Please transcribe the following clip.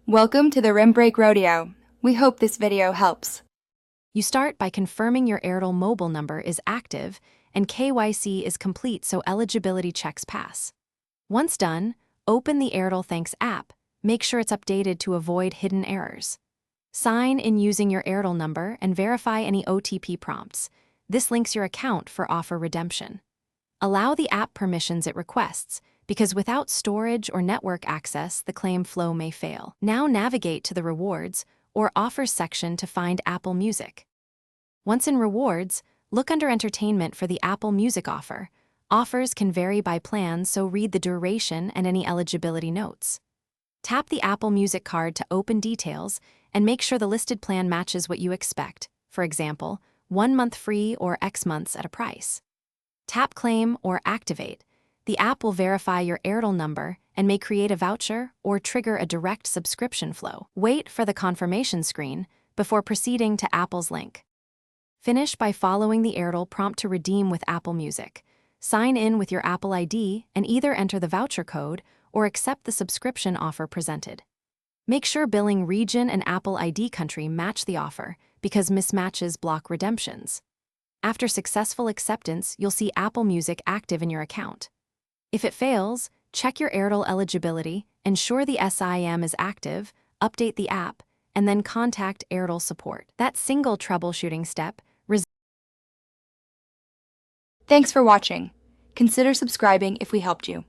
Welcome to the Rim Break Rodeo. We hope this video helps. You start by confirming your Airtel mobile number is active and KYC is complete so eligibility checks pass. Once done, open the Airtel Thanks app. Make sure it's updated to avoid hidden errors. Sign in using your Airtel number and verify any OTP prompts. This links your account for offer redemption. Allow the app permissions it requests, because without storage or network access, the claim flow may fail. Now navigate to the Rewards or Offers section to find Apple Music. Once in Rewards, look under Entertainment for the Apple Music offer. Offers can vary by plan, so read the duration and any eligibility notes. Tap the Apple Music card to open details and make sure the listed plan matches what you expect, for example, 1 month free or X months at a price. Tap Claim or Activate. The app will verify your Airtel number and may create a voucher or trigger a direct subscription flow. Wait for the confirmation screen before proceeding to Apple's link. Finish by following the Airtel prompt to redeem with Apple Music. Sign in with your Apple ID and either enter the voucher code or accept the subscription offer presented. Make sure billing region and Apple ID country match the offer because mismatches block redemptions. After successful acceptance, you'll see Apple Music active in your account. If it fails, check your Airtel eligibility, ensure the SIM is active, update the app, and then contact Airtel support. That single troubleshooting step Thanks for watching. Consider subscribing if we helped you.